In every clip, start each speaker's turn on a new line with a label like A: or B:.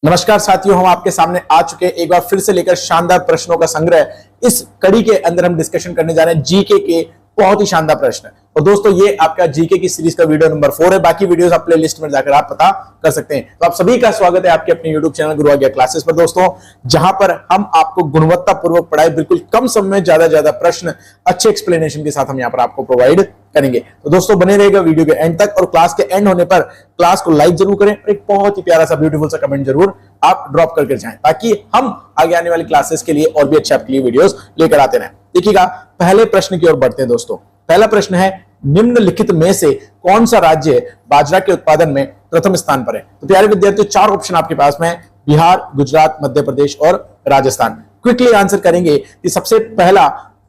A: नमस्कार साथियों, हम आपके सामने आ चुके हैं एक बार फिर से लेकर शानदार प्रश्नों का संग्रह। इस कड़ी के अंदर हम डिस्कशन करने जा रहे हैं जीके के बहुत ही शानदार प्रश्न। और दोस्तों ये आपका जीके की सीरीज का वीडियो नंबर 4 है। बाकी वीडियोस आप प्लेलिस्ट में जाकर आप पता कर सकते हैं। तो आप सभी का स्वागत है आपके अपने यूट्यूब चैनल गुरु आज्ञा क्लासेस पर दोस्तों, जहां पर हम आपको गुणवत्ता पूर्वक पढ़ाई बिल्कुल कम समय में ज्यादा प्रश्न अच्छे एक्सप्लेनेशन के साथ हम यहाँ पर आपको प्रोवाइड करेंगे। तो दोस्तों बने रहेगा वीडियो के एंड तक, और क्लास के एंड होने पर क्लास को लाइक जरूर करें और एक बहुत ही प्यारा सा ब्यूटीफुल सा कमेंट जरूर आप ड्रॉप करके जाएं, ताकि हम आगे आने वाली क्लासेस के लिए और भी अच्छे आपके लिए वीडियोस लेकर आते रहें। देखिएगा, पहले प्रश्न की ओर बढ़ते हैं दोस्तों। पहला प्रश्न है, निम्नलिखित में से कौन सा राज्य बाजरा के उत्पादन में प्रथम स्थान पर है? तो प्यारे विद्यार्थियों, चार ऑप्शन आपके पास में है, बिहार, गुजरात, मध्य प्रदेश और राजस्थान। क्विकली आंसर करेंगे कि सबसे पहला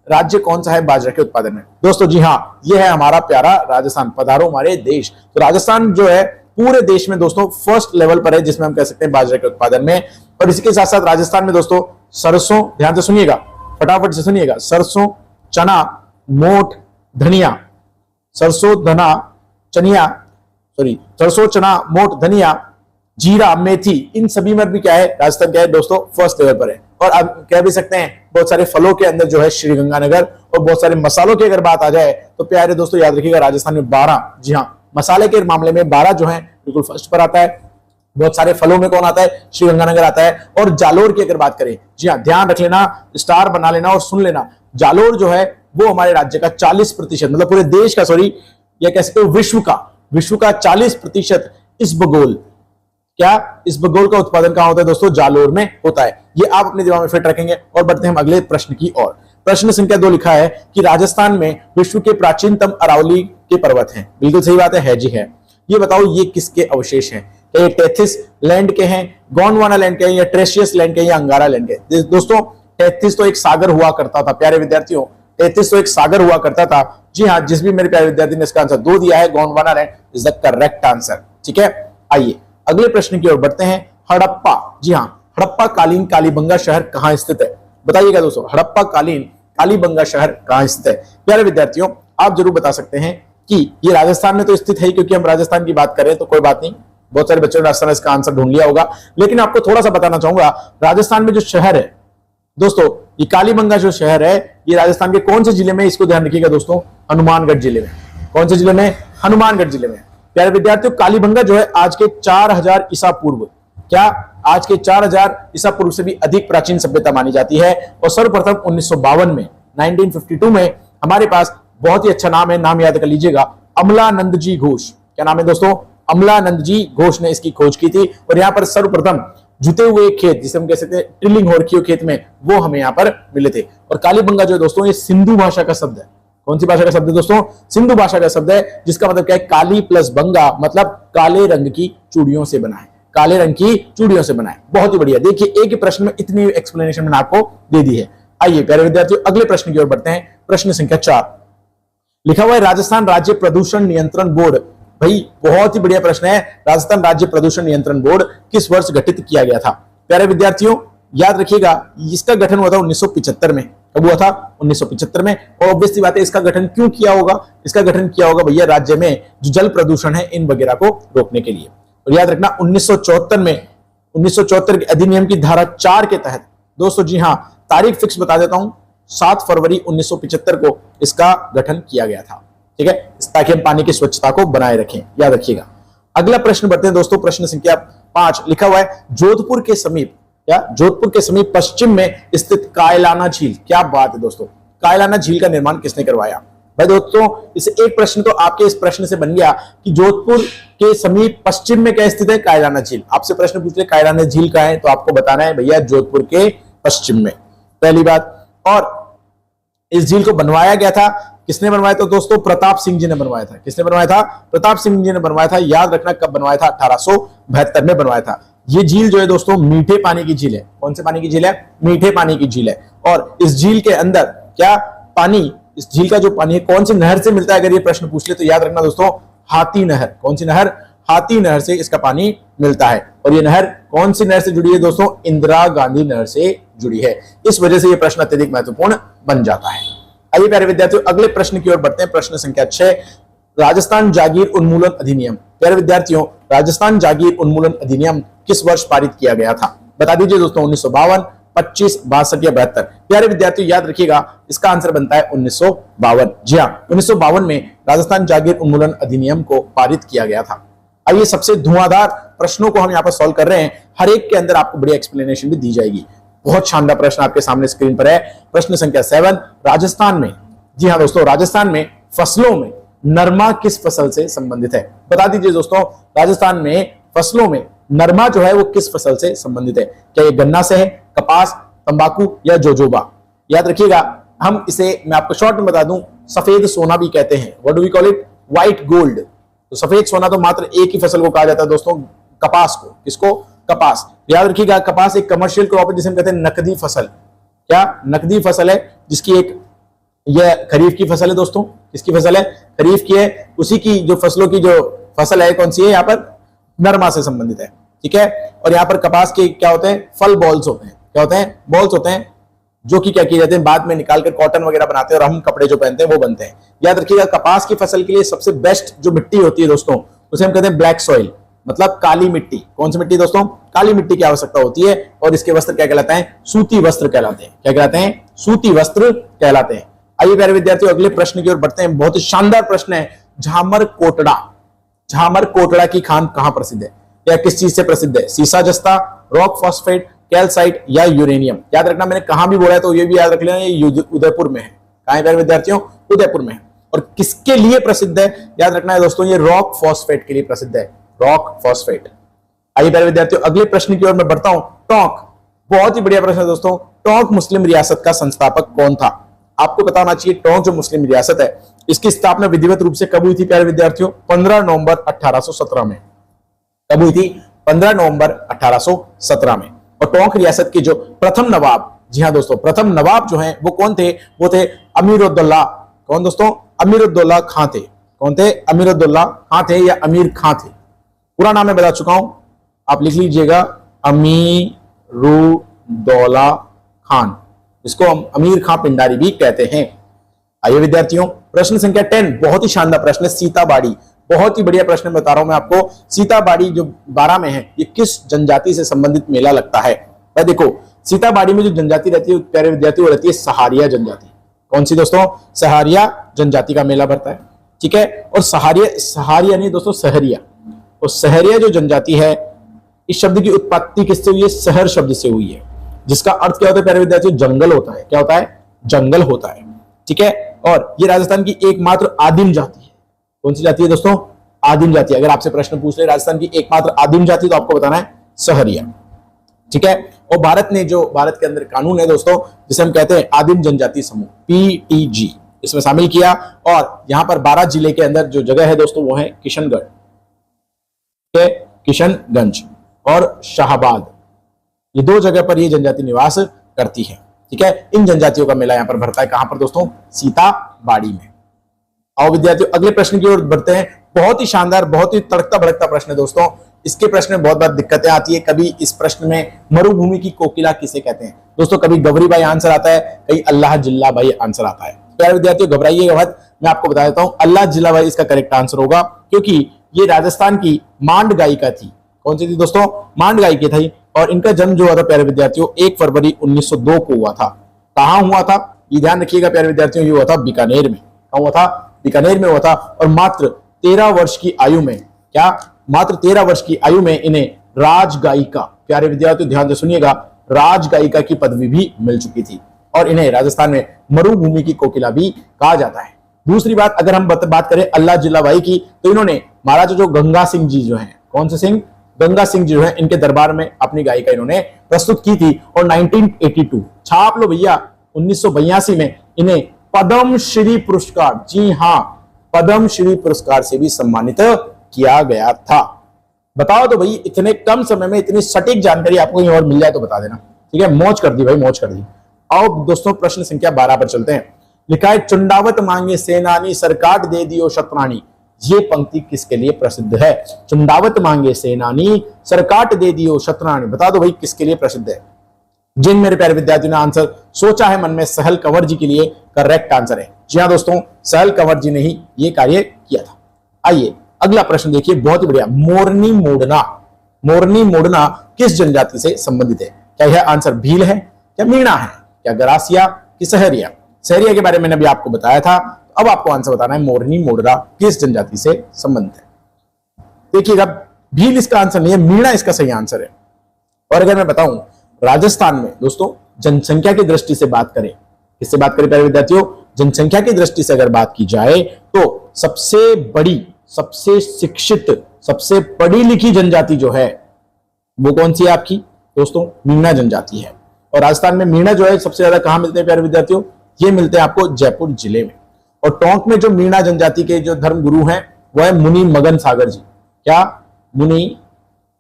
A: राज्य कौन सा है बाजरा के उत्पादन में। दोस्तों जी हाँ, यह है हमारा प्यारा राजस्थान। पधारो हमारे देश। तो राजस्थान जो है पूरे देश में दोस्तों फर्स्ट लेवल पर है, जिसमें हम कह सकते हैं बाजरा के उत्पादन में। और इसी के साथ साथ राजस्थान में दोस्तों सरसों, ध्यान से सुनिएगा, फटाफट से सुनिएगा, सरसों, चना, मोठ, धनिया, सरसों, चना, मोठ, धनिया, जीरा, मेथी, इन सभी में भी क्या है, राजस्थान क्या है दोस्तों, फर्स्ट लेवल पर है। और अब कह भी सकते हैं बहुत सारे फलों के अंदर जो है श्रीगंगानगर, और बहुत सारे मसालों की अगर बात आ जाए तो प्यारे दोस्तों याद रखिएगा, राजस्थान में 12, जी हाँ, मसाले के मामले में 12 जो है बिल्कुल फर्स्ट पर आता है। बहुत सारे फलों में कौन आता है, श्रीगंगानगर आता है। और जालोर की अगर बात करें, जी हाँ, ध्यान रख लेना, स्टार बना लेना और सुन लेना, जालोर जो है वो हमारे राज्य का 40%, मतलब पूरे देश का, सॉरी ये कह सकते हो विश्व का 40% इसबगोल का उत्पादन कहां होता है दोस्तों, जालोर में होता है। ये आप अपने दिमाग में फिट रखेंगे। और बढ़ते हैं हम अगले प्रश्न की ओर। प्रश्न संख्या 2 लिखा है कि राजस्थान में विश्व के प्राचीनतम अरावली के पर्वत हैं। बिल्कुल सही बात है जी है। ये बताओ ये किसके अवशेष हैं? क्या ये टेथिस लैंड के हैं, गोंडवाना लैंड के हैं, या ट्रेशियस लैंड के, या अंगारा लैंड के? दोस्तों टेथिस तो एक सागर हुआ करता था प्यारे विद्यार्थियों, टेथिस तो एक सागर हुआ करता था। जी हाँ, जिस भी मेरे प्यारे विद्यार्थी ने इसका आंसर 2 दिया है, Gondwana land is the correct answer. ठीक है, आइए अगले प्रश्न की ओर बढ़ते हैं। हड़प्पा, जी हाँ, हड़प्पा कालीन कालीबंगा शहर कहां स्थित है? बताइएगा दोस्तों, हड़प्पा कालीन कालीबंगा शहर कहां स्थित है? प्यारे विद्यार्थियों आप जरूर बता सकते हैं कि ये राजस्थान में तो स्थित है, क्योंकि हम राजस्थान की बात करें तो कोई बात नहीं, बहुत सारे बच्चों ने राजस्थान इसका आंसर ढूंढ लिया होगा। लेकिन आपको थोड़ा सा बताना चाहूंगा, राजस्थान में जो शहर है दोस्तों, ये कालीबंगा जो शहर है, ये राजस्थान के कौन से जिले में, इसको ध्यान रखिएगा दोस्तों, हनुमानगढ़ जिले में। कौन से जिले में? हनुमानगढ़ जिले में। प्यारे विद्यार्थियों, कालीबंगा जो है आज के 4000 ईसा पूर्व, क्या आज के 4000 ईसा पूर्व से भी अधिक प्राचीन सभ्यता मानी जाती है। और सर्वप्रथम 1952 में, 1952 में हमारे पास बहुत ही अच्छा नाम है, नाम याद कर लीजिएगा, अमलानंद जी घोष। क्या नाम है दोस्तों? अमलानंद जी घोष ने इसकी खोज की थी। और यहाँ पर सर्वप्रथम जुते हुए खेत, जिसे हम कह सकते हैं टिलिंग हो रखी हो खेत में, वो हमें यहाँ पर मिले थे। और कालीबंगा जो है दोस्तों, ये सिंधु भाषा का शब्द है। कौन सी भाषा का शब्द है दोस्तों? सिंधु भाषा का शब्द है, जिसका मतलब क्या है, काली प्लस बंगा, मतलब काले रंग की चूड़ियों से बना है, काले रंग की चूड़ियों से बना है। बहुत ही बढ़िया। देखिए एक ही प्रश्न में इतनी एक्सप्लेनेशन मैंने आपको दे दी है। आइए प्यारे विद्यार्थियों अगले प्रश्न की ओर बढ़ते हैं। प्रश्न संख्या 4 लिखा हुआ है, राजस्थान राज्य प्रदूषण नियंत्रण बोर्ड। भाई बहुत ही बढ़िया प्रश्न है, राजस्थान राज्य प्रदूषण नियंत्रण बोर्ड किस वर्ष गठित किया गया था? प्यारे विद्यार्थियों याद रखिएगा, इसका गठन हुआ था 1975 में। कब हुआ था? 1975 में। और ऑब्वियसली बात है, इसका गठन क्यों किया होगा? इसका गठन किया होगा भैया राज्य में जो जल प्रदूषण है इन वगैरह को रोकने के लिए। और याद रखना 1974 के अधिनियम की धारा 4 के तहत दोस्तों, जी हाँ, तारीख फिक्स बता देता हूं, 7 फरवरी 1975 को इसका गठन किया गया था। ठीक है, ताकि हम पानी की स्वच्छता को बनाए रखें, याद रखिएगा। अगला प्रश्न बढ़ते हैं दोस्तों। प्रश्न संख्या 5 लिखा हुआ है, जोधपुर के समीप पश्चिम में स्थित कायलाना झील। क्या बात है दोस्तों, कायलाना झील का निर्माण किसने करवाया? भाई दोस्तों इस एक प्रश्न तो आपके इस प्रश्न से बन गया कि जोधपुर के समीप पश्चिम में क्या स्थित है? कायलाना झील। आपसे प्रश्न पूछ ले कायलाना झील कहां है, तो आपको बताना है भैया जोधपुर के पश्चिम में, पहली बात। और इस झील को बनवाया गया था, किसने बनवाया था दोस्तों? प्रताप सिंह जी ने बनवाया था। किसने बनवाया था? प्रताप सिंह जी ने बनवाया था। याद रखना कब बनवाया था? 1872 में बनवाया था। ये झील जो है दोस्तों मीठे पानी की झील है। कौन से पानी की झील है? मीठे पानी की झील है। और इस झील के अंदर क्या पानी, इस झील का जो पानी है कौन सी नहर से मिलता है? अगर ये प्रश्न पूछ ले तो याद रखना दोस्तों, हाथी नहर। कौन सी नहर? हाथी नहर से इसका पानी मिलता है। और ये नहर कौन सी नहर से जुड़ी है दोस्तों? इंदिरा गांधी नहर से जुड़ी है। इस वजह से ये प्रश्न अत्यधिक महत्वपूर्ण बन जाता है। आइए प्यारे विद्यार्थियों अगले प्रश्न की ओर बढ़ते हैं। प्रश्न संख्या 6 राजस्थान जागीर उन्मूलन अधिनियम, प्यारे विद्यार्थियों राजस्थान जागीर उन्मूलन अधिनियम किस वर्ष पारित किया गया था? बता दीजिए दोस्तों, 1952, 25, 62 या 72। प्यारे विद्यार्थियों याद रखिएगा, इसका आंसर बनता है 1952। जी हाँ, 1952 में राजस्थान जागीर उन्मूलन अधिनियम को पारित किया गया था। आइए सबसे धुआंधार प्रश्नों को हम यहाँ पर सॉल्व कर रहे हैं, हर एक के अंदर आपको बड़ी एक्सप्लेनेशन भी दी जाएगी। बहुत शानदार प्रश्न आपके सामने स्क्रीन पर है। प्रश्न संख्या 7, राजस्थान में, जी हाँ दोस्तों, राजस्थान में फसलों में नरमा किस फसल से संबंधित है? बता दीजिए दोस्तों, राजस्थान में फसलों में नरमा जो है वो किस फसल से संबंधित है? क्या ये गन्ना से है, कपास, तंबाकू या जोजोबा? याद रखिएगा, हम इसे, मैं आपको शॉर्ट में बता दूं, सफेद सोना भी कहते हैं। What do we call it? White gold. तो सफेद सोना तो मात्र एक ही फसल को कहा जाता है दोस्तों, कपास को। किसको? कपास। याद रखिएगा, कपास एक कमर्शियल क्रॉप है जिसे हम कहते हैं नकदी फसल। क्या? नकदी फसल है, जिसकी एक, यह खरीफ की फसल है दोस्तों। किसकी फसल है? खरीफ की है। उसी की जो फसलों की जो फसल है कौन सी है? यहाँ पर नरमा से संबंधित है। ठीक है। और यहाँ पर कपास के क्या होते हैं? फल बॉल्स होते हैं। क्या होते हैं? बॉल्स होते हैं, जो कि क्या किए जाते हैं, बाद में निकालकर कॉटन वगैरह बनाते हैं और हम कपड़े जो पहनते हैं वो बनते हैं। याद रखिएगा, कपास की फसल के लिए सबसे बेस्ट जो मिट्टी होती है दोस्तों, उसे हम कहते हैं ब्लैक सॉइल, मतलब काली मिट्टी। कौन सी मिट्टी दोस्तों? काली मिट्टी की आवश्यकता होती है। और इसके वस्त्र क्या कहलाते हैं? सूती वस्त्र कहलाते हैं। क्या कहलाते हैं? सूती वस्त्र कहलाते हैं। आइए प्यारे विद्यार्थियों, अगले प्रश्न की ओर बढ़ते हैं। बहुत ही शानदार प्रश्न है। झामर कोटड़ा, झामर कोटड़ा की खान कहां प्रसिद्ध है या किस चीज से प्रसिद्ध है? सीसा जस्ता, रॉक फॉस्फेट, कैल्साइट या यूरेनियम? याद रखना, मैंने कहां भी बोला है तो ये भी याद रख लेना, ये उदयपुर में है। कहां है प्यारे विद्यार्थियों? उदयपुर में है। और किसके लिए प्रसिद्ध है? याद रखना है दोस्तों, ये रॉक फॉस्फेट के लिए प्रसिद्ध है। Rock phosphate. आइए प्यारे विद्यार्थियों, अगले प्रश्न की ओर मैं बढ़ता हूं। टोंक, बहुत ही बढ़िया प्रश्न है दोस्तों। टोंक मुस्लिम रियासत का संस्थापक कौन था? आपको पता होना चाहिए, टोंक जो मुस्लिम रियासत है, इसकी स्थापना विधिवत रूप से कब हुई थी प्यारे विद्यार्थियों? 15 नवंबर 1817 में। कब हुई थी? 15 नवंबर 1817 में। और टोंक रियासत के जो प्रथम नवाब, जी हाँ दोस्तों, प्रथम नवाब जो हैं वो कौन थे? वो थे अमीरुद्दौला। कौन दोस्तों? अमीरुद्दौला खां थे। कौन थे? अमीरुद्दौला खां थे या अमीर खां थे। पूरा नाम मैं बता चुका हूं, आप लिख लीजिएगा, अमीरुद्दौला खान, इसको हम अमीर खां पिंडारी भी कहते हैं। आइए विद्यार्थियों, प्रश्न संख्या 10, बहुत ही शानदार प्रश्न है। सीताबाड़ी, बहुत ही बढ़िया प्रश्न बता रहा हूं मैं आपको। सीताबाड़ी जो 12 में है, ये किस जनजाति से संबंधित मेला लगता है? भाई देखो, सीताबाड़ी में जो जनजाति रहती है प्यारे विद्यार्थियों, वो रहती है सहारिया जनजाति। कौन सी दोस्तों? सहारिया जनजाति का मेला भरता है। ठीक है। और सहारिया नहीं दोस्तों, सहरिया। और सहरिया जो जनजाति है, इस शब्द की उत्पत्ति किससे हुई है? सहर शब्द से हुई है, जिसका अर्थ क्या होता है प्यारे विद्यार्थियों? जंगल होता है। क्या होता है? जंगल होता है। ठीक है। और ये राजस्थान की एकमात्र आदिम जाति है। कौन सी जाति है दोस्तों? आदिम जाति। अगर आपसे प्रश्न पूछ ले राजस्थान की एकमात्र आदिम जाति, तो आपको बताना है सहरिया। ठीक है। और भारत ने जो, भारत के अंदर कानून है दोस्तों, जिसे हम कहते हैं आदिम जनजाति समूह, PTG, इसमें शामिल किया। और यहां पर 12 जिले के अंदर जो जगह है दोस्तों, वो है किशनगढ़, किशनगंज और शाहबाद। ये 2 जगह पर ये जनजाति निवास करती है। ठीक है। इन जनजातियों का मेला यहां पर भरता है। कहां पर दोस्तों? सीताबाड़ी में। आओ विद्यार्थियों, अगले प्रश्न की ओर बढ़ते हैं। बहुत ही शानदार, बहुत ही तड़कता भड़कता प्रश्न है दोस्तों। इसके प्रश्न में बहुत बार दिक्कतें आती है। कभी इस प्रश्न में मरुभूमि की कोकिला किसे कहते हैं दोस्तों? कभी गवरी भाई आंसर आता है, कहीं अल्लाह जिल्ला भाई आंसर आता है। प्यारे विद्यार्थियों घबराइएगा मत, मैं आपको बता देता हूं, अल्लाह जिल्ला भाई इसका करेक्ट आंसर होगा, क्योंकि ये राजस्थान की मांड गायिका थी। कौन सी थी दोस्तों? मांड गायिका थी। और इनका जन्म जो हुआ था प्यारे विद्यार्थियों 1 फरवरी 1902 को हुआ था। कहां हुआ था? ये ध्यान रखिएगा प्यारे विद्यार्थियों, ये हुआ था बीकानेर में। कहां हुआ था? बीकानेर में हुआ था। और मात्र 13 वर्ष की आयु में, क्या? मात्र 13 वर्ष की आयु में इन्हें राज गायिका, प्यारे विद्यार्थियों ध्यान से सुनिएगा, राज गायिका की पदवी भी मिल चुकी थी। और इन्हें राजस्थान में मरुभूमि की कोकिला भी कहा जाता है। दूसरी बात, अगर हम बात करें अल्लाह जिल्ला भाई की, तो इन्होंने महाराजा जो गंगा सिंह जी जो हैं, कौन से सिंह? गंगा सिंह जी जो है, इनके दरबार में अपनी गायिका इन्होंने प्रस्तुत की थी। और 1982, छाप लो भैया, 1982 में इन्हें पद्म श्री पुरस्कार, जी हां, पद्म श्री पुरस्कार से भी सम्मानित किया गया था। बताओ तो भाई, इतने कम समय में इतनी सटीक जानकारी आपको कहीं और मिल जाए तो बता देना। ठीक है, मौज कर दी भाई, मौज कर दी। आओ दोस्तों प्रश्न संख्या 12 पर चलते हैं। लिखा है, चुंडावत मांगे सेनानी सरकाट दे दियो शतरानी। ये पंक्ति किसके लिए प्रसिद्ध है? चुंडावत मांगे सेनानी सरकाट दे दियो शतरानी, बता दो भाई किसके लिए प्रसिद्ध है? जिन मेरे प्यारे विद्यार्थियों ने आंसर सोचा है मन में, सहल कंवर जी के लिए करेक्ट आंसर है। जी हाँ दोस्तों, सहल कंवर जी ने ही ये कार्य किया था। आइए अगला प्रश्न देखिए, बहुत ही बढ़िया। मोरनी मोड़ना, मोरनी मोड़ना किस जनजाति से संबंधित है? क्या यह आंसर भील है, क्या मीणा है, क्या गरासिया कि सहरिया? सहरिया के बारे में मैंने अभी आपको बताया था। अब आपको आंसर बताना है मोरनी मोड़ना किस जनजाति से संबंधित है। देखिएगा, भील इसका आंसर नहीं है, मीणा इसका सही आंसर है। और अगर मैं बताऊं, राजस्थान में दोस्तों जनसंख्या की दृष्टि से बात करें, किससे बात करें प्यारे विद्यार्थियों? जनसंख्या की दृष्टि से अगर बात की जाए तो सबसे बड़ी, सबसे शिक्षित, सबसे पढ़ी लिखी जनजाति जो है वो कौन सी है आपकी दोस्तों? मीणा जनजाति है। और राजस्थान में मीणा जो है सबसे ज्यादा कहां मिलते हैं प्यारे विद्यार्थियों? ये मिलते हैं आपको जयपुर जिले में। और टोंक में जो मीणा जनजाति के जो धर्म गुरु हैं वो है मुनि मगन सागर जी। क्या? मुनि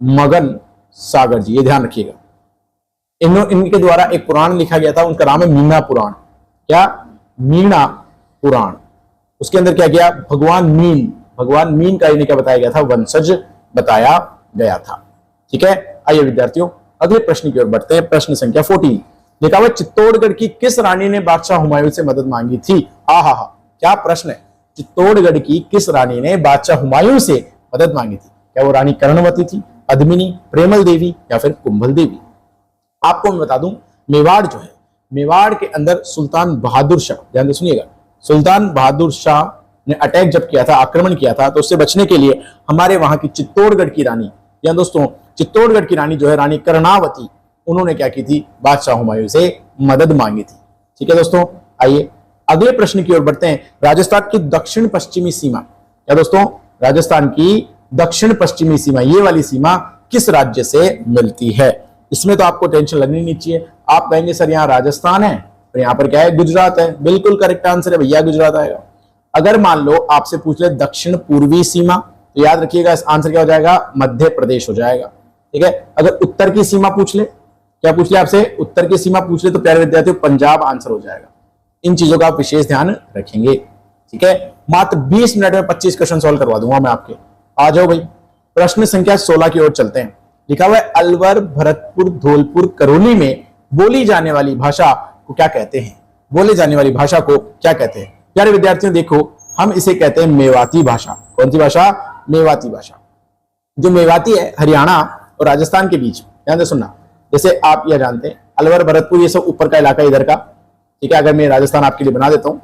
A: मगन सागर जी, ये ध्यान रखिएगा। इनके द्वारा एक पुराण लिखा गया था, उनका नाम है मीणा पुराण। क्या? मीणा पुराण। उसके अंदर क्या किया? भगवान मीन का इन्हें क्या बताया गया था? वंशज बताया गया था। ठीक है, आइए विद्यार्थियों अगले प्रश्न की ओर बढ़ते हैं। प्रश्न संख्या 14 लिखा हुआ, चित्तौड़गढ़ की किस रानी ने बादशाह हुमायूं से मदद मांगी थी? आहा, क्या प्रश्न है। चित्तौड़गढ़ की किस रानी ने बादशाह हुमायूं से मदद मांगी थी? क्या वो रानी कर्णवती थी, पद्मिनी, प्रेमल देवी या फिर कुंभल देवी? आपको मैं बता दूं, मेवाड़ जो है, मेवाड़ के अंदर सुल्तान बहादुर शाह, ध्यान से सुनिएगा, सुल्तान बहादुर शाह ने अटैक जब किया था, आक्रमण किया था, तो उससे बचने के लिए हमारे वहां की चित्तौड़गढ़ की रानी, या दोस्तों चित्तौड़गढ़ की रानी जो है रानी कर्णावती, उन्होंने क्या की थी? बादशाह हुमायूं से मदद मांगी थी। ठीक है दोस्तों, आइए अगले प्रश्न की ओर बढ़ते हैं। राजस्थान की दक्षिण पश्चिमी सीमा, या दोस्तों राजस्थान की दक्षिण पश्चिमी सीमा, ये वाली सीमा किस राज्य से मिलती है? इसमें तो आपको टेंशन लगनी नहीं चाहिए। आप कहेंगे सर यहाँ राजस्थान है और यहाँ पर क्या है? गुजरात है। बिल्कुल करेक्ट आंसर है भैया, गुजरात आएगा। अगर मान लो आपसे पूछ ले दक्षिण पूर्वी सीमा, तो याद रखिएगा इस आंसर क्या हो जाएगा? मध्य प्रदेश हो जाएगा। ठीक है, अगर उत्तर की सीमा पूछ ले, क्या पूछ ले आपसे? उत्तर की सीमा पूछ ले तो प्यारे विद्यार्थियों पंजाब आंसर हो जाएगा। इन चीजों का आप विशेष ध्यान रखेंगे। ठीक है, मात्र 20 मिनट में 25 क्वेश्चन सॉल्व करवा दूंगा मैं आपके। आ जाओ भाई, प्रश्न संख्या 16 की ओर चलते हैं। लिखा हुआ है, अलवर, भरतपुर, धौलपुर, करौली में बोली जाने वाली भाषा को क्या कहते हैं? बोले जाने वाली भाषा को क्या कहते हैं? प्यारे विद्यार्थियों देखो, हम इसे कहते हैं मेवाती भाषा। कौन सी भाषा? मेवाती भाषा। जो मेवाती है हरियाणा और राजस्थान के बीच, ध्यान से सुनना। जैसे आप यह जानते हैं अलवर, भरतपुर, ये सब ऊपर का इलाका इधर का। ठीक है, अगर मैं राजस्थान आपके लिए बना देता हूं,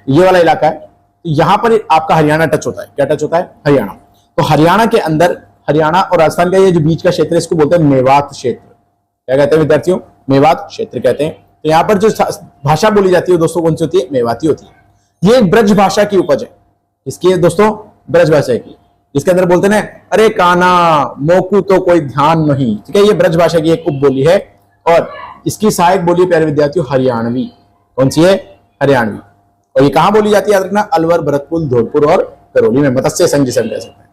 A: ये वाला इलाका है, तो यहां पर आपका हरियाणा टच होता है। क्या टच होता है? हरियाणा। तो हरियाणा के अंदर, हरियाणा और राजस्थान का ये जो बीच का क्षेत्र है, इसको बोलते हैं मेवात क्षेत्र। क्या कहते हैं विद्यार्थियों? मेवात क्षेत्र कहते हैं। तो यहाँ पर जो भाषा बोली जाती है दोस्तों कौन सी होती है? मेवाती होती है। ये एक ब्रज भाषा की उपज है। इसकी दोस्तों ब्रज भाषा की, इसके अंदर बोलते हैं अरे काना मोकू तो कोई ध्यान नहीं। ठीक है, ये ब्रज भाषा की एक उप बोली है और इसकी सहायक बोली प्यारे विद्यार्थियों हरियाणवी। कौन सी है? हरियाणवी। और ये कहां बोली जाती है? याद रखना, अलवर, भरतपुर, धौलपुर और करौली में, मत्स्य संघ जिसे हम कह सकते हैं।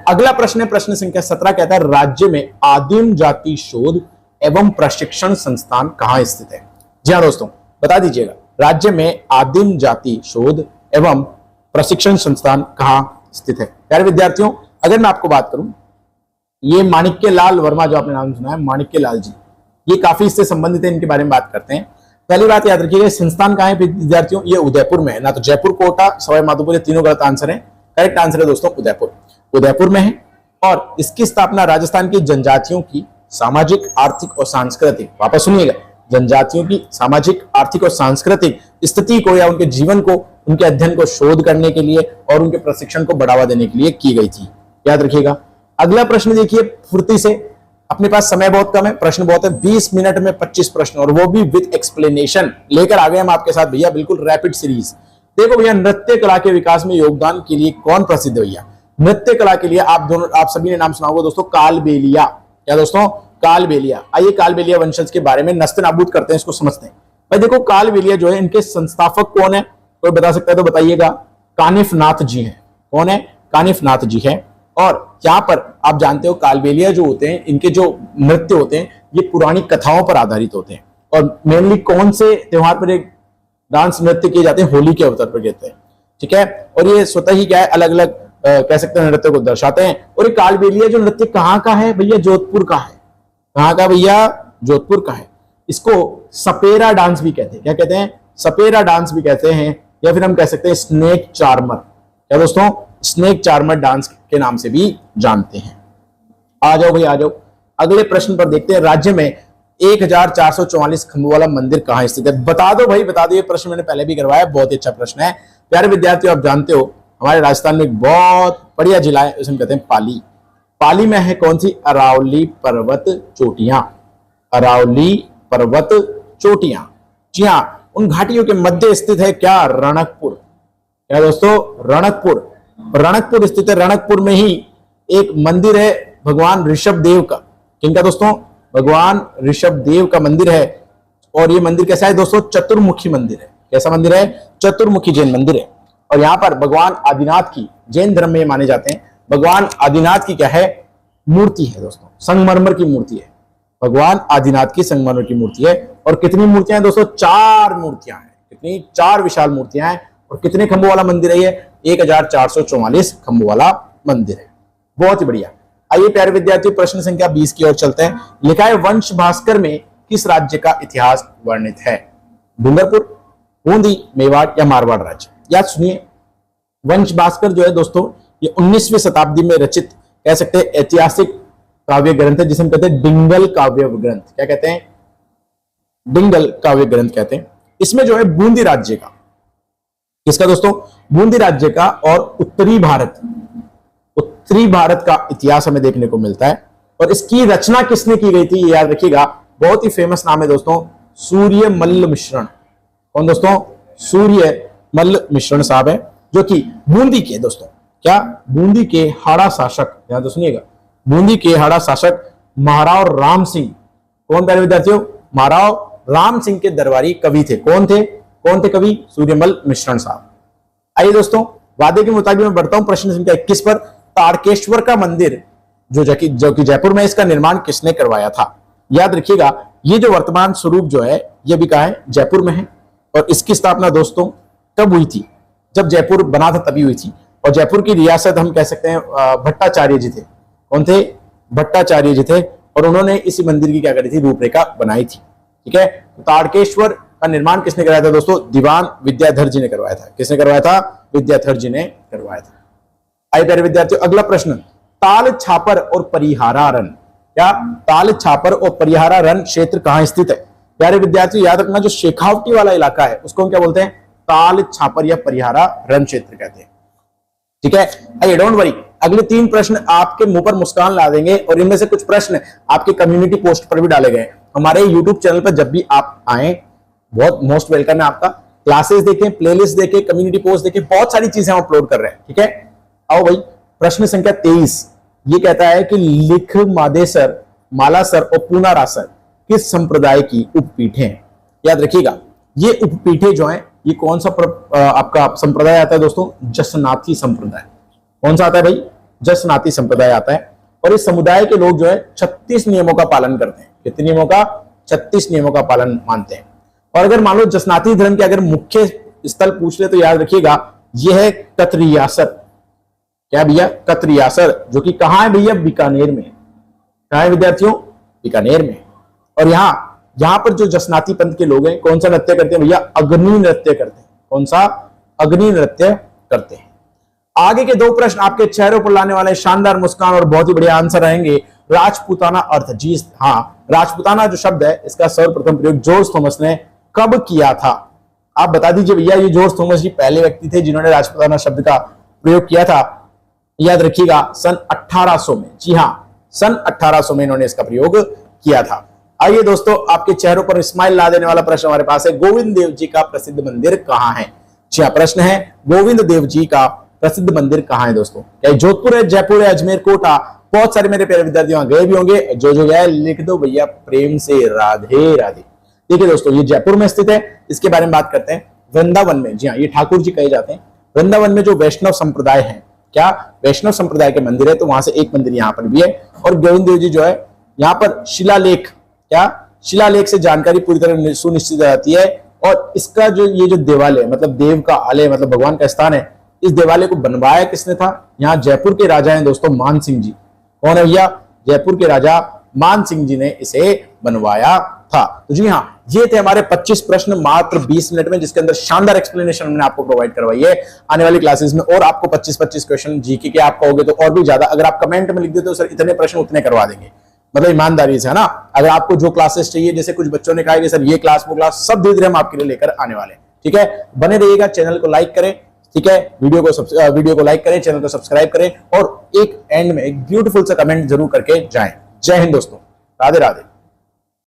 A: अगला प्रश्न है प्रश्न संख्या 17, कहता है राज्य में आदिम जाति शोध एवं प्रशिक्षण संस्थान कहां स्थित है? जी हाँ दोस्तों, बता दीजिएगा, राज्य में आदिम जाति शोध एवं प्रशिक्षण संस्थान कहां स्थित है? प्यारे विद्यार्थियों अगर मैं आपको बात करूं, ये माणिक्य लाल वर्मा जो आपने नाम सुना है, माणिक्य लाल जी, ये काफी इससे संबंधित है, इनके बारे में बात करते हैं। पहली बात याद रखिएगा, संस्थान कहां है विद्यार्थियों? ये उदयपुर में है। ना तो जयपुर, कोटा, सवाई माधोपुर, ये तीनों गलत आंसर है। करेक्ट आंसर है दोस्तों उदयपुर। उदयपुर में है और इसकी स्थापना राजस्थान की जनजातियों की सामाजिक, आर्थिक और सांस्कृतिक, वापस सुनिएगा, जनजातियों की सामाजिक, आर्थिक और सांस्कृतिक स्थिति को या उनके जीवन को, उनके अध्ययन को शोध करने के लिए और उनके प्रशिक्षण को बढ़ावा देने के लिए की गई थी। याद रखिएगा। अगला प्रश्न देखिए फुर्ती से, अपने पास समय बहुत कम है, प्रश्न बहुत है, 20 मिनट में 25 प्रश्न और वो भी विद एक्सप्लेनेशन लेकर आ गए हम आपके साथ भैया, बिल्कुल रैपिड सीरीज। देखो भैया, नृत्य कला के विकास में योगदान के लिए कौन प्रसिद्ध है भैया? नृत्य कला के लिए आप सभी ने नाम सुना होगा दोस्तों, कालबेलिया। क्या दोस्तों? कालबेलिया। आइए कालबेलिया वंशज के बारे में नस्ते नाबूद करते हैं, इसको समझते हैं। भाई देखो, कालबेलिया जो है, इनके संस्थापक कौन है? कोई बता सकता है तो बताइएगा। कानिफ नाथ जी हैं। कौन है? कानिफ नाथ जी हैं। और यहाँ पर आप जानते हो कालबेलिया जो होते हैं, इनके जो नृत्य होते हैं ये पुरानी कथाओं पर आधारित होते हैं। और मेनली कौन से त्योहार पर एक डांस नृत्य किए जाते हैं? होली के अवसर पर कहते हैं। ठीक है, और ये स्वतः ही क्या है, अलग अलग कह सकते हैं नृत्य को दर्शाते हैं। और ये कालबेलिया जो नृत्य कहाँ का है भैया? जोधपुर का है। कहाँ का भैया? जोधपुर का है। इसको सपेरा डांस भी कहते हैं। क्या कहते हैं? सपेरा डांस भी कहते हैं, या फिर हम कह सकते हैं स्नेक चार्मर। क्या दोस्तों? स्नेक चार्मर डांस के नाम से भी जानते हैं। आ जाओ भाई, आ जाओ अगले प्रश्न पर देखते हैं। राज्य में 1444 खंभों वाला मंदिर कहां स्थित है? बता दो भाई, बता दो। ये प्रश्न मैंने पहले भी करवाया, बहुत ही अच्छा प्रश्न है। प्यारे विद्यार्थियों, आप जानते हो हमारे राजस्थान में एक बहुत बढ़िया जिला है, उसे हम कहते हैं पाली। पाली में है कौन सी? अरावली पर्वत चोटियां। अरावली पर्वत चोटियां, जी हाँ, उन घाटियों के मध्य स्थित है क्या? रणकपुर। क्या दोस्तों? रणकपुर। रणकपुर स्थित है। रणकपुर में ही एक मंदिर है भगवान ऋषभ देव का। किनका दोस्तों? भगवान ऋषभ देव का मंदिर है। और ये मंदिर कैसा है दोस्तों? चतुर्मुखी मंदिर है। कैसा मंदिर है? चतुर्मुखी जैन मंदिर है। और यहां पर भगवान आदिनाथ की, जैन धर्म में माने जाते हैं, भगवान आदिनाथ की क्या है? मूर्ति है दोस्तों, संगमरमर की मूर्ति है। भगवान आदिनाथ की संगमरमर की मूर्ति है। और कितनी मूर्तियां हैं दोस्तों? 4 मूर्तियां हैं। कितनी? 4 विशाल मूर्तियां हैं। और कितने खंभों वाला मंदिर है ये? 1444 खंभों वाला मंदिर है। बहुत ही बढ़िया। आइए प्यारे विद्यार्थी, प्रश्न संख्या 20 की ओर चलते हैं। लिखा है वंश भास्कर में किस राज्य का इतिहास वर्णित है? डूंगरपुर, बूंदी, मेवाड़ या मारवाड़ राज्य? याद सुनिए, वंश भास्कर जो है दोस्तों, ये 19वीं शताब्दी में रचित, कह सकते हैं, ऐतिहासिक काव्य ग्रंथ है, जिसे हम कहते हैं डिंगल काव्य ग्रंथ। क्या कहते हैं? डिंगल काव्य ग्रंथ कहते हैं। इसमें जो है बूंदी राज्य का, किसका दोस्तों? बूंदी राज्य का और उत्तरी भारत का इतिहास हमें देखने को मिलता है। और इसकी रचना किसने की गई थी? ये याद रखिएगा, बहुत ही फेमस नाम है दोस्तों, सूर्यमल्ल मिश्रण। कौन दोस्तों? सूर्यमल्ल मिश्रण साहब है, जो कि बूंदी के दोस्तों, क्या? बूंदी के हाड़ा शासक, ध्यान तो सुनिएगा, बूंदी के हाड़ा शासक महाराव राम सिंह। कौन प्यारे विद्यार्थियों? महाराव राम सिंह के दरबारी कवि थे। कौन थे? कौन थे कवि? सूर्यमल्ल मिश्रण साहब। आइए दोस्तों, वादे के मुताबिक मैं बढ़ता हूं प्रश्न संख्या 21 पर। तारकेश्वर का मंदिर जो कि जयपुर में, इसका निर्माण किसने करवाया था? याद रखिएगा, ये जो वर्तमान स्वरूप जो है, ये भी कहां है? जयपुर में है। और इसकी स्थापना दोस्तों कब हुई थी? जब जयपुर बना था तभी हुई थी। और जयपुर की रियासत हम कह सकते हैं भट्टाचार्य जी थे। कौन थे? भट्टाचार्य जी थे। और उन्होंने इसी मंदिर की क्या करी थी? रूपरेखा बनाई थी। ठीक है, तो तारकेश्वर का निर्माण किसने कराया था दोस्तों? दीवान विद्याधर जी ने करवाया था। किसने करवाया था? विद्याधर जी ने करवाया था। आइए प्यारे विद्यार्थियों, अगला प्रश्न, ताल छापर और परिहारा रन। क्या? ताल छापर और परिहारा रन क्षेत्र कहां स्थित है? प्यारे विद्यार्थियों, याद रखना, जो शेखावटी वाला इलाका है उसको हम क्या बोलते हैं? ताल छापर या परिहारा रन क्षेत्र कहते हैं। ठीक है, आइए, डोंट वरी, अगले 3 प्रश्न आपके मुंह पर मुस्कान ला देंगे। और इनमें से कुछ प्रश्न आपके कम्युनिटी पोस्ट पर भी डाले गए। हमारे यूट्यूब चैनल पर जब भी आप आए, बहुत मोस्ट वेलकम है आपका। क्लासेस देखें, प्लेलिस्ट देखें, कम्युनिटी पोस्ट देखें, बहुत सारी चीजें हम अपलोड कर रहे हैं। ठीक है, आओ भाई, प्रश्न संख्या 23 ये कहता है कि लिख मादेसर, मालासर और पूनारासर किस संप्रदाय की उपपीठें हैं? याद रखिएगा, ये उपपीठें जो हैं, ये कौन सा आपका संप्रदाय आता है दोस्तों? जसनाती संप्रदाय। कौन सा आता है भाई? जसनाती संप्रदाय आता है। और इस समुदाय के लोग जो है 36 नियमों का पालन करते हैं। कितने नियमों का? 36 नियमों का पालन मानते हैं। और अगर मान लो जसनाती धर्म के अगर मुख्य स्थल पूछ ले तो याद रखिएगा, यह है कतरियासर। क्या भैया? कतरियासर, जो कि कहां है भैया? बीकानेर में। कहां है विद्यार्थियों? बीकानेर में। और यहां पर जो जसनाती पंथ के लोग हैं, कौन सा नृत्य करते हैं भैया? अग्नि नृत्य करते हैं। कौन सा? अग्नि नृत्य करते हैं। आगे के 2 प्रश्न आपके चेहरों पर लाने वाले शानदार मुस्कान और बहुत ही बढ़िया आंसर रहेंगे। राजपूताना अर्थ, जी हाँ, राजपूताना जो शब्द है, इसका सर्वप्रथम प्रयोग जॉर्ज थॉमस ने कब किया था? आप बता दीजिए भैया, ये जॉर्ज थॉमस जी पहले व्यक्ति थे जिन्होंने राजपूताना शब्द का प्रयोग किया था। याद रखिएगा, सन 1800 में। जी हाँ, सन 1800 में इन्होंने इसका प्रयोग किया था। आइए दोस्तों, आपके चेहरों पर स्माइल ला देने वाला प्रश्न हमारे पास है। गोविंद देव जी का प्रसिद्ध मंदिर कहां है? जी हाँ, प्रश्न है गोविंद देव जी का प्रसिद्ध मंदिर कहां है दोस्तों? क्या जोधपुर है, जयपुर है, अजमेर, कोटा? बहुत सारे मेरे प्यारे विद्यार्थी वहां गए भी होंगे। जो गया लिख दो भैया प्रेम से, राधे राधे। देखिए दोस्तों, ये जयपुर में स्थित है। इसके बारे में बात करते हैं। वृंदावन में, जी हाँ, ये ठाकुर जी कहे जाते हैं। वृंदावन में जो वैष्णव संप्रदाय है, क्या वैष्णव संप्रदाय के मंदिर है, तो वहां से एक मंदिर यहाँ पर भी है। और गोविंद देव जी जो है, यहाँ पर शिलालेख, क्या शिलालेख से जानकारी पूरी तरह सुनिश्चित रहती है। और इसका जो ये जो देवालय, मतलब देव का आलय, मतलब भगवान का स्थान है, इस देवालय को बनवाया किसने था? यहाँ जयपुर के राजा हैं दोस्तों, मान सिंह जी। कौन है भैया? जयपुर के राजा मान सिंह जी ने इसे बनवाया था। तो जी हाँ, ये थे हमारे 25 प्रश्न मात्र 20 मिनट में, जिसके अंदर शानदार एक्सप्लेनेशन हमने आपको प्रोवाइड करवाई है। आने वाली क्लासेस में और आपको 25-25 क्वेश्चन जीके के आप कहोगे तो और भी ज्यादा, अगर आप कमेंट में लिख देते हो सर इतने प्रश्न उतने करवा देंगे, मतलब ईमानदारी से, है ना। अगर आपको जो क्लासेस चाहिए, जैसे कुछ बच्चों ने कहा कि सर ये क्लास वो क्लास, सब धीरे धीरे हम आपके लिए लेकर आने वाले हैं। ठीक है, बने रहिएगा, चैनल को लाइक करें, ठीक है, वीडियो को लाइक करें, चैनल को सब्सक्राइब करें और एक एंड में एक ब्यूटीफुल सा कमेंट जरूर करके जाएं। जय हिंद दोस्तों, राधे राधे।